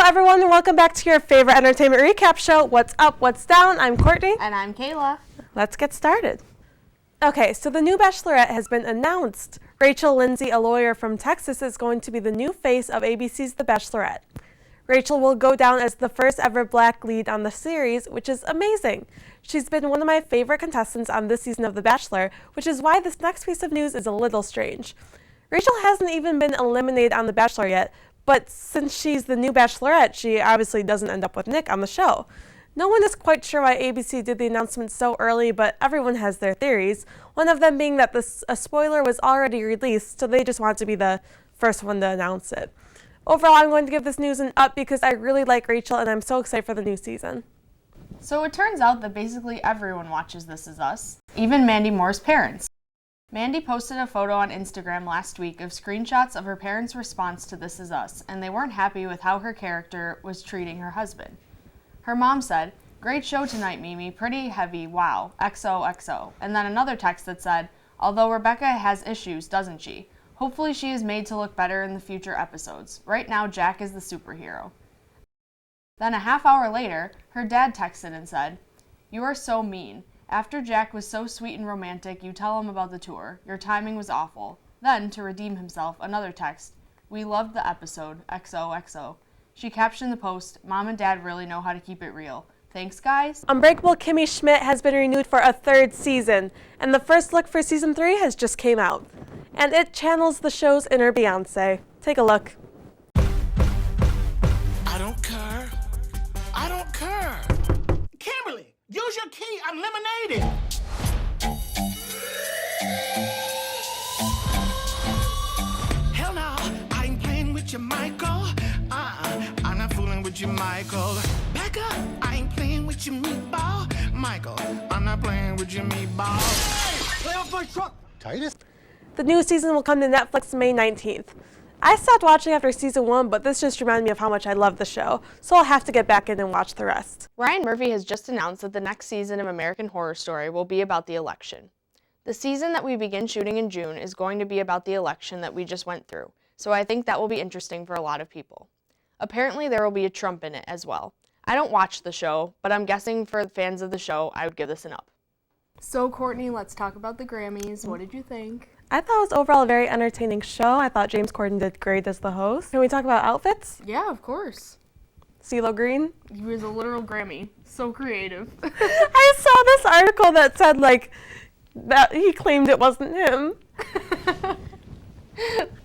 everyone, and welcome back to your favorite entertainment recap show, What's Up, What's Down? I'm Courtney. And I'm Kayla. Let's get started. Okay, so the new Bachelorette has been announced. Rachel Lindsay, a lawyer from Texas, is going to be the new face of ABC's The Bachelorette. Rachel will go down as the first ever black lead on the series, which is amazing. She's been one of my favorite contestants on this season of The Bachelor, which is why this next piece of news is a little strange. Rachel hasn't even been eliminated on The Bachelor yet, but since she's the new Bachelorette, she obviously doesn't end up with Nick on the show. No one is quite sure why ABC did the announcement so early, but everyone has their theories. One of them being that a spoiler was already released, so they just want to be the first one to announce it. Overall, I'm going to give this news an up because I really like Rachel and I'm so excited for the new season. So it turns out that basically everyone watches This Is Us, even Mandy Moore's parents. Mandy posted a photo on Instagram last week of screenshots of her parents' response to This Is Us, and they weren't happy with how her character was treating her husband. Her mom said, "Great show tonight, Mimi, pretty heavy, wow, XOXO." And then another text that said, "Although Rebecca has issues, doesn't she? Hopefully she is made to look better in the future episodes. Right now, Jack is the superhero." Then a half hour later, her dad texted and said, "You are so mean. After Jack was so sweet and romantic, you tell him about the tour. Your timing was awful." Then, to redeem himself, another text, "We loved the episode, XOXO." She captioned the post, "Mom and Dad really know how to keep it real. Thanks, guys." Unbreakable Kimmy Schmidt has been renewed for a third season, and the first look for season 3 has just came out. And it channels the show's inner Beyonce. Take a look. I don't care. I don't care. Kimberly, use your key. I'm lemonading. Hell no, I ain't playing with you, Michael. I'm not fooling with you, Michael. Back up, I ain't playing with you, meatball. Michael, I'm not playing with you, meatball. Hey, play off my truck. Titus. The new season will come to Netflix May 19th. I stopped watching after season 1, but this just reminded me of how much I love the show, so I'll have to get back in and watch the rest. Ryan Murphy has just announced that the next season of American Horror Story will be about the election. The season that we begin shooting in June is going to be about the election that we just went through, so I think that will be interesting for a lot of people. Apparently there will be a Trump in it as well. I don't watch the show, but I'm guessing for fans of the show, I would give this an up. So Courtney, let's talk about the Grammys. What did you think? I thought it was overall a very entertaining show. I thought James Corden did great as the host. Can we talk about outfits? Yeah, of course. CeeLo Green? He was a literal Grammy. So creative. I saw this article that said, that he claimed it wasn't him.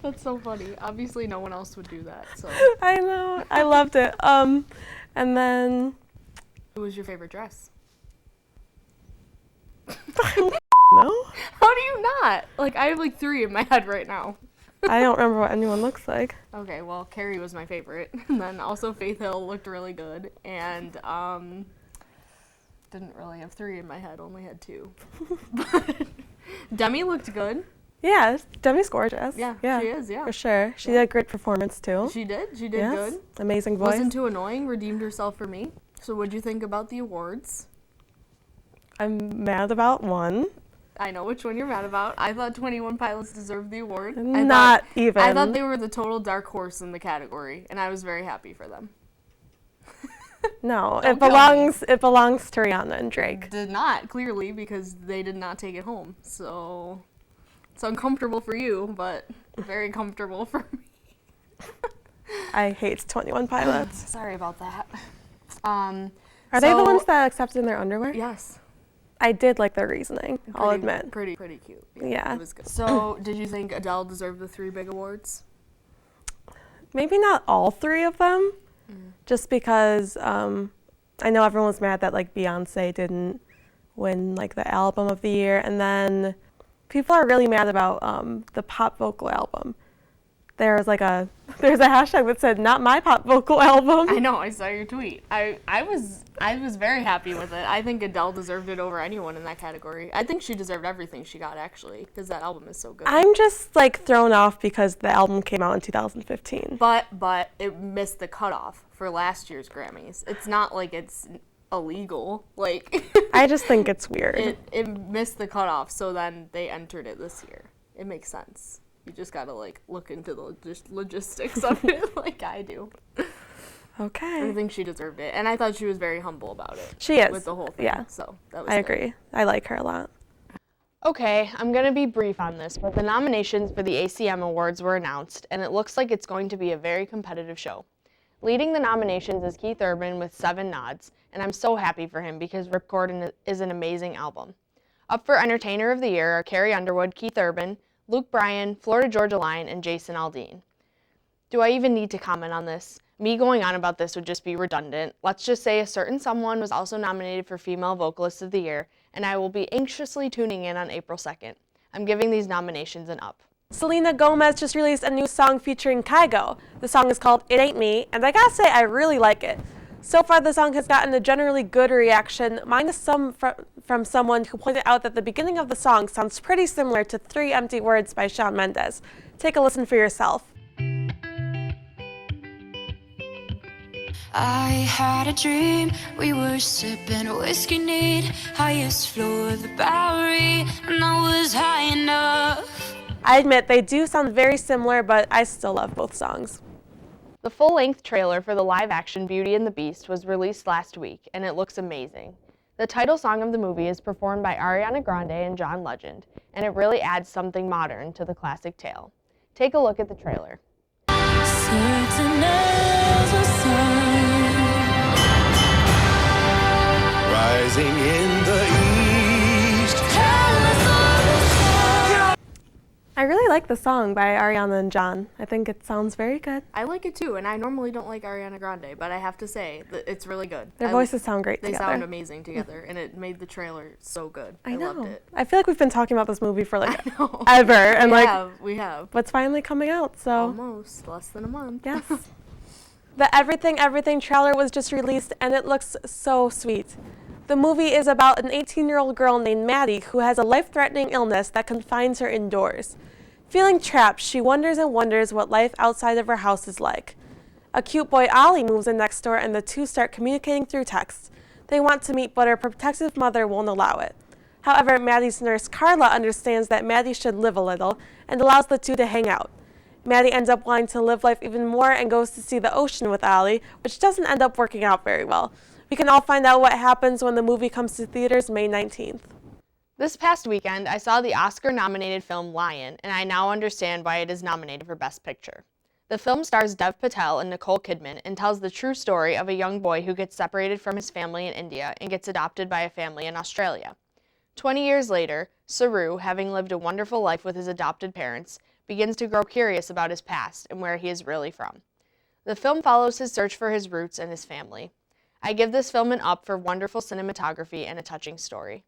That's so funny. Obviously, no one else would do that, so. I know. I loved it. And then... Who was your favorite dress? No? How do you not? I have 3 in my head right now. I don't remember what anyone looks like. Okay, well, Carrie was my favorite. And then also Faith Hill looked really good. And, didn't really have 3 in my head, only had 2. But Demi looked good. Yeah, Demi's gorgeous. Yeah, she is, yeah. For sure. She did a great performance, too. She did Yes. good. Amazing voice. Wasn't too annoying, redeemed herself for me. So what'd you think about the awards? I'm mad about one. I know which one you're mad about. I thought 21 Pilots deserved the award. Not even. I thought they were the total dark horse in the category, and I was very happy for them. No, it belongs to Rihanna and Drake. Did not, clearly, because they did not take it home. So it's uncomfortable for you, but very comfortable for me. I hate 21 Pilots. Sorry about that. Are they the ones that accepted in their underwear? Yes. I did like their reasoning, I'll admit. Pretty cute. Yeah. It was good. So, did you think Adele deserved the 3 big awards? Maybe not all 3 of them, just because I know everyone was mad that Beyonce didn't win the album of the year, and then people are really mad about the pop vocal album. There's a hashtag that said "not my pop vocal album." I know, I saw your tweet. I was very happy with it. I think Adele deserved it over anyone in that category. I think she deserved everything she got, actually, because that album is so good. I'm just thrown off because the album came out in 2015. But it missed the cutoff for last year's Grammys. It's not like it's illegal. I just think it's weird. It missed the cutoff, so then they entered it this year. It makes sense. You just gotta look into the logistics of it like I do. Okay. I think she deserved it. And I thought she was very humble about it. She is. With the whole thing. Yeah. So that was I good. agree. I like her a lot. Okay, I'm going to be brief on this, but the nominations for the ACM Awards were announced, and it looks like it's going to be a very competitive show. Leading the nominations is Keith Urban with 7 nods, and I'm so happy for him because Ripcord is an amazing album. Up for Entertainer of the Year are Carrie Underwood, Keith Urban, Luke Bryan, Florida Georgia Line, and Jason Aldean. Do I even need to comment on this? Me going on about this would just be redundant. Let's just say a certain someone was also nominated for Female Vocalist of the Year, and I will be anxiously tuning in on April 2nd. I'm giving these nominations an up. Selena Gomez just released a new song featuring Kygo. The song is called It Ain't Me, and I gotta say I really like it. So far the song has gotten a generally good reaction, minus some from someone who pointed out that the beginning of the song sounds pretty similar to 3 Empty Words by Shawn Mendes. Take a listen for yourself. I had a dream, we were sipping whiskey neat, highest floor of the Bowery, and I was high enough. I admit they do sound very similar, but I still love both songs. The full-length trailer for the live-action Beauty and the Beast was released last week, and it looks amazing. The title song of the movie is performed by Ariana Grande and John Legend, and it really adds something modern to the classic tale. Take a look at the trailer. Certain as a sun. Rising in the east. I really like the song by Ariana and John. I think it sounds very good. I like it too, and I normally don't like Ariana Grande, but I have to say that it's really good. Their voices sound great They together. sound amazing together, and it made the trailer so good. I know. loved it. I feel like we've been talking about this movie for like I know. ever, and We have. but it's finally coming out, so Almost. Less than a month. yes. The Everything trailer was just released, and it looks so sweet. The movie is about an 18-year-old girl named Mandy who has a life-threatening illness that confines her indoors. Feeling trapped, she wonders and wonders what life outside of her house is like. A cute boy, Ollie, moves in next door, and the two start communicating through text. They want to meet, but her protective mother won't allow it. However, Maddie's nurse, Carla, understands that Maddie should live a little and allows the two to hang out. Maddie ends up wanting to live life even more and goes to see the ocean with Ollie, which doesn't end up working out very well. We can all find out what happens when the movie comes to theaters May 19th. This past weekend, I saw the Oscar-nominated film Lion, and I now understand why it is nominated for Best Picture. The film stars Dev Patel and Nicole Kidman and tells the true story of a young boy who gets separated from his family in India and gets adopted by a family in Australia. 20 years later, Saru, having lived a wonderful life with his adopted parents, begins to grow curious about his past and where he is really from. The film follows his search for his roots and his family. I give this film an up for wonderful cinematography and a touching story.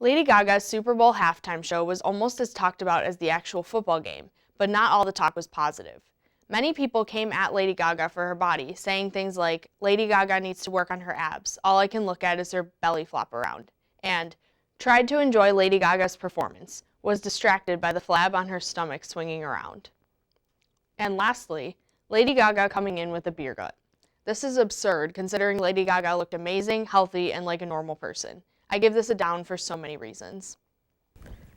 Lady Gaga's Super Bowl halftime show was almost as talked about as the actual football game, but not all the talk was positive. Many people came at Lady Gaga for her body, saying things like, "Lady Gaga needs to work on her abs. All I can look at is her belly flop around." And, "Tried to enjoy Lady Gaga's performance, was distracted by the flab on her stomach swinging around." And lastly, Lady Gaga coming in with a beer gut. This is absurd considering Lady Gaga looked amazing, healthy, and like a normal person. I give this a down for so many reasons.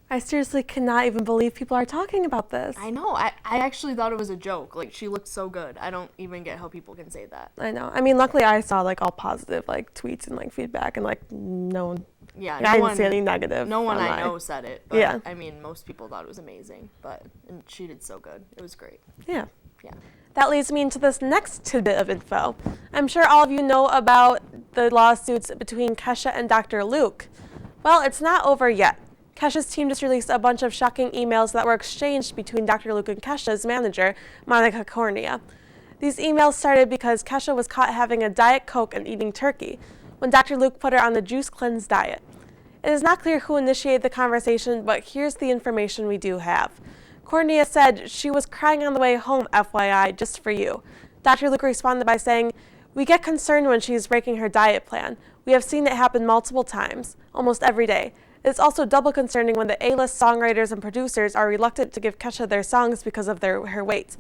I seriously cannot even believe people are talking about this. I know. I actually thought it was a joke. Like, she looked so good. I don't even get how people can say that. I know. I mean, luckily I saw like all positive like tweets and like feedback, and like no one. Yeah, I didn't see any negative. No one online. I know said it. But, Yeah. I mean, most people thought it was amazing. And she did so good. It was great. Yeah. Yeah. That leads me into this next tidbit of info. I'm sure all of you know about the lawsuits between Kesha and Dr. Luke. Well, it's not over yet. Kesha's team just released a bunch of shocking emails that were exchanged between Dr. Luke and Kesha's manager, Monica Cornea. These emails started because Kesha was caught having a Diet Coke and eating turkey, when Dr. Luke put her on the juice cleanse diet. It is not clear who initiated the conversation, but here's the information we do have. Cornea said, "She was crying on the way home, FYI, just for you." Dr. Luke responded by saying, "We get concerned when she's breaking her diet plan. We have seen it happen multiple times, almost every day. It's also double concerning when the A-list songwriters and producers are reluctant to give Kesha their songs because of her weight."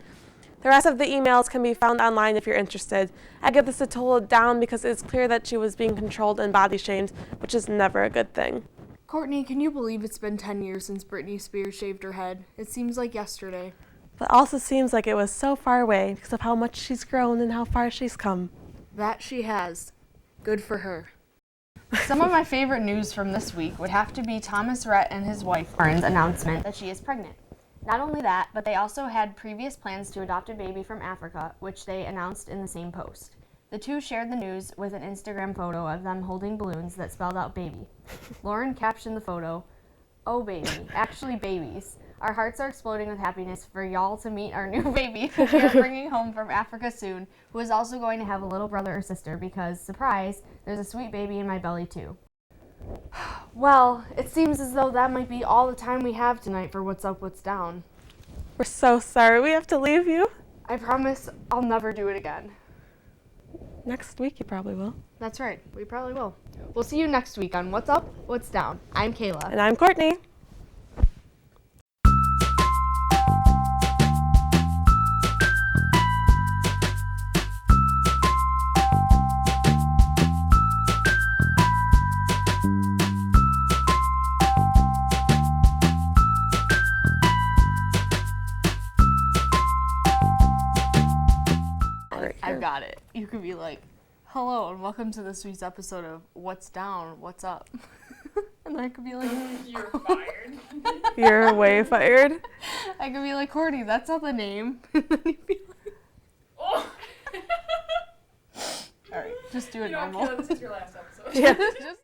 The rest of the emails can be found online if you're interested. I give this a total down because it's clear that she was being controlled and body shamed, which is never a good thing. Courtney, can you believe it's been 10 years since Britney Spears shaved her head? It seems like yesterday. But also seems like it was so far away because of how much she's grown and how far she's come. That she has. Good for her. Some of my favorite news from this week would have to be Thomas Rhett and his wife Lauren's announcement that she is pregnant. Not only that, but they also had previous plans to adopt a baby from Africa, which they announced in the same post. The two shared the news with an Instagram photo of them holding balloons that spelled out baby. Lauren captioned the photo, "Oh baby, actually babies. Our hearts are exploding with happiness for y'all to meet our new baby who we are bringing home from Africa soon, who is also going to have a little brother or sister because, surprise, there's a sweet baby in my belly too." Well, it seems as though that might be all the time we have tonight for What's Up, What's Down. We're so sorry we have to leave you. I promise I'll never do it again. Next week you probably will. That's right, we probably will. We'll see you next week on What's Up, What's Down. I'm Kayla. And I'm Courtney. I've got it. You could be like, "Hello and welcome to this week's episode of What's Down, What's Up." And then I could be like, "You're fired." You're way fired. I could be like, "Courtney, that's not the name." And then you'd be like, Oh. all right, just do it You know, normal. Kayla, this is your last episode. Yeah. Just